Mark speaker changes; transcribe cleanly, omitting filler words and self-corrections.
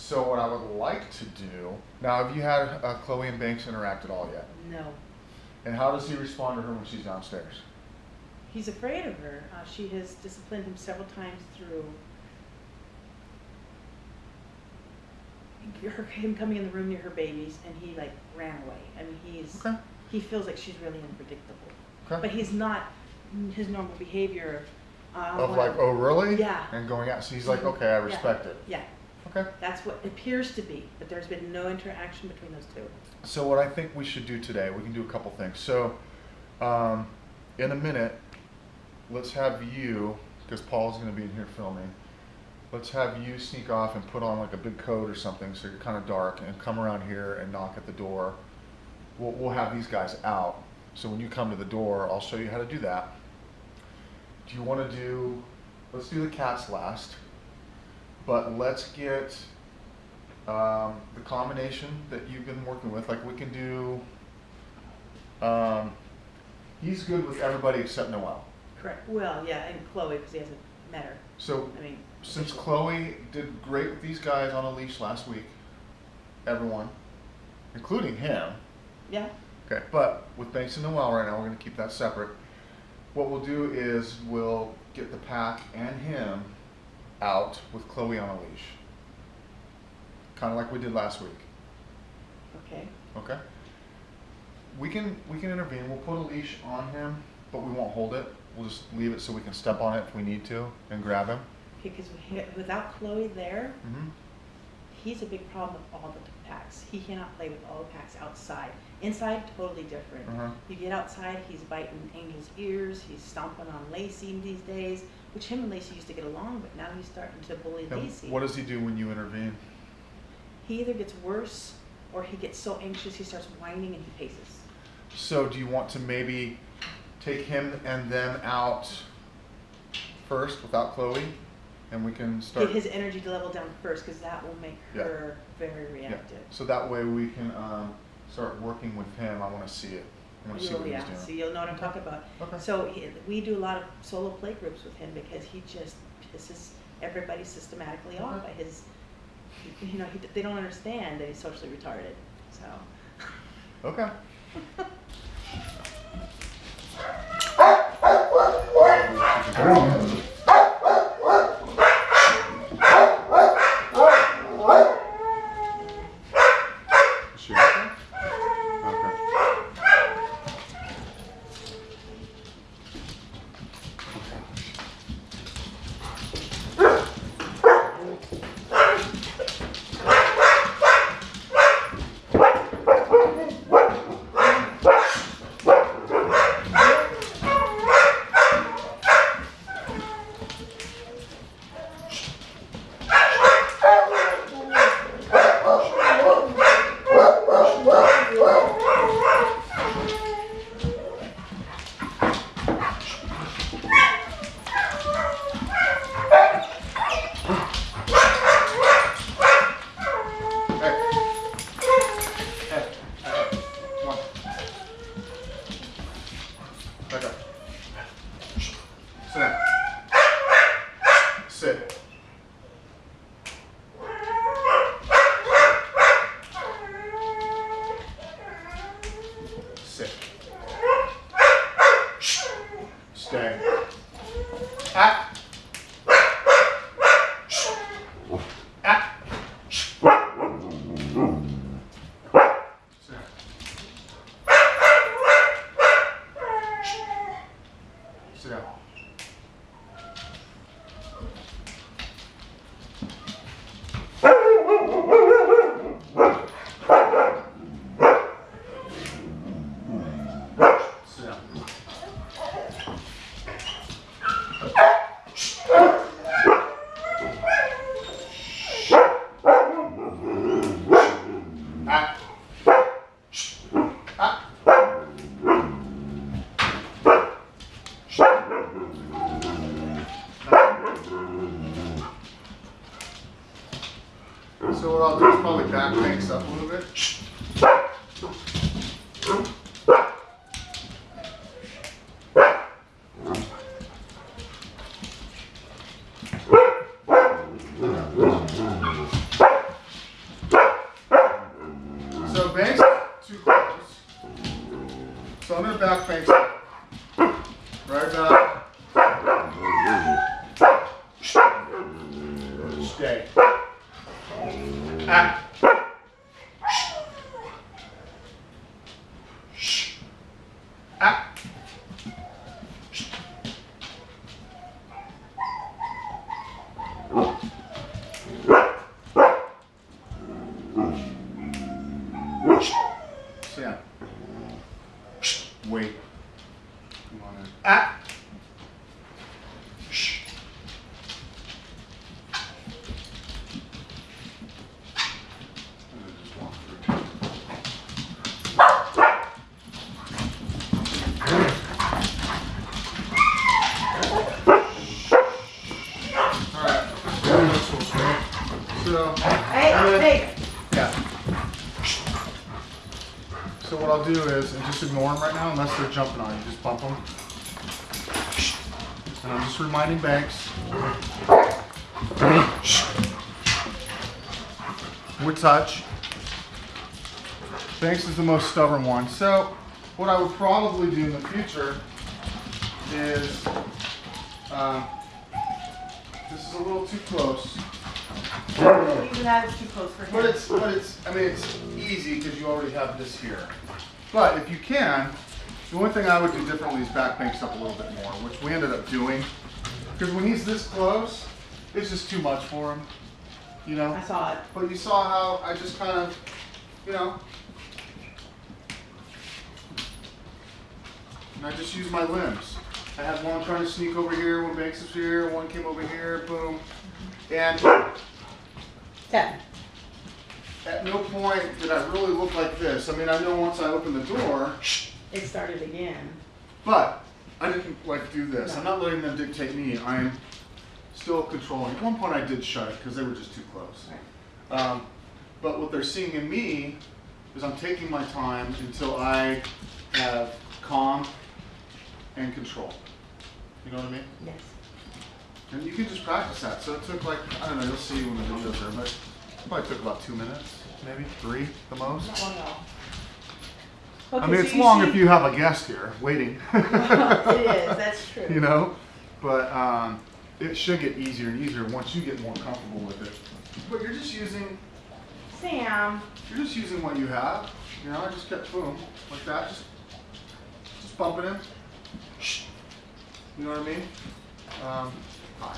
Speaker 1: So what I would like to do, now have you had Chloe and Banks interact at all yet?
Speaker 2: No.
Speaker 1: And how does he respond to her when she's downstairs?
Speaker 2: He's afraid of her. She has disciplined him several times through him coming in the room near her babies, and he like ran away. I mean, he feels like she's really unpredictable. Okay. But he's not his normal behavior
Speaker 1: of like, oh really?
Speaker 2: Yeah.
Speaker 1: And going out. So he's like, okay, I respect it.
Speaker 2: Yeah.
Speaker 1: Okay.
Speaker 2: That's what it appears to be, but there's been no interaction between those two.
Speaker 1: So what I think we should do today, we can do a couple things. So in a minute, let's have you, because Paul's going to be in here filming, let's have you sneak off and put on like a big coat or something so you're kind of dark, and come around here and knock at the door. We'll have these guys out. So when you come to the door, I'll show you how to do that. Do you want to do, let's do the cats last, but let's get the combination that you've been working with. Like we can do, he's good with everybody except Noelle.
Speaker 2: Correct. Well, yeah, and Chloe, because he hasn't met her.
Speaker 1: So, I mean, since Chloe did great with these guys on a leash last week, everyone, including him.
Speaker 2: Yeah.
Speaker 1: Okay, but with Banks and Noelle right now, we're going to keep that separate. What we'll do is we'll get the pack and him out with Chloe on a leash. Kind of like we did last week.
Speaker 2: Okay.
Speaker 1: Okay. We can intervene. We'll put a leash on him, but we won't hold it. We'll just leave it so we can step on it if we need to and grab him.
Speaker 2: Okay, because without Chloe there, he's a big problem with all the packs. He cannot play with all the packs outside. Inside, totally different. You get outside, he's biting Angel's ears, he's stomping on Lacey these days, which him and Lacey used to get along, but now he's starting to bully Lacey.
Speaker 1: What does he do when you intervene?
Speaker 2: He either gets worse or he gets so anxious he starts whining and he paces.
Speaker 1: So do you want to maybe take him and them out first without Chloe, and we can start
Speaker 2: get his energy level down first, because that will make her very reactive.
Speaker 1: So that way we can start working with him. I want to see it. I want to see what he's doing.
Speaker 2: So you'll know what I'm talking about.
Speaker 1: Okay.
Speaker 2: So we do a lot of solo play groups with him because he just pisses everybody systematically off by his. You know, they don't understand that he's socially retarded. So.
Speaker 1: Okay. Sit. Sit. Stay. At. At. Sit. Sit down. So what I'll do is probably back Banks up a little bit. So I'm gonna back face. Right back. Stay. Ah. Ah. Stand. Wait. Come on in. Ah. So,
Speaker 2: Hey.
Speaker 1: yeah. So what I'll do is, and just ignore them right now unless they're jumping on you. Just bump them. And I'm just reminding Banks. With touch. Banks is the most stubborn one. So what I would probably do in the future is, this is a little too close.
Speaker 2: Even that is too close for him.
Speaker 1: I mean, it's easy because you already have this here. But if you can, the only thing I would do differently is back Banks up a little bit more, which we ended up doing. Because when he's this close, it's just too much for him, you know?
Speaker 2: I saw it.
Speaker 1: But you saw how I just kind of, you know, and I just used my limbs. I had one trying to sneak over here when Banks was here, one came over here, boom. And
Speaker 2: 10.
Speaker 1: at no point did I really look like this. I mean, I know once I opened the door,
Speaker 2: It started again.
Speaker 1: but I didn't like do this. I'm not letting them dictate me. I'm still controlling. At one point I did shut it because they were just too close.
Speaker 2: Right.
Speaker 1: But what they're seeing in me is I'm taking my time until I have calm and control. You know what I mean?
Speaker 2: Yes.
Speaker 1: And you can just practice that. So it took like, I don't know, you'll see when the videos are, but it probably took about 2 minutes, maybe 3 the most.
Speaker 2: Not long at all.
Speaker 1: I
Speaker 2: Okay,
Speaker 1: mean,
Speaker 2: so
Speaker 1: it's
Speaker 2: you
Speaker 1: long
Speaker 2: see-
Speaker 1: if you have a guest here waiting.
Speaker 2: It is, that's true.
Speaker 1: You know, but it should get easier and easier once you get more comfortable with it. But you're just using
Speaker 2: Sam.
Speaker 1: what you have. You know, I just kept boom like that, just bumping him. You know what I mean? Hi.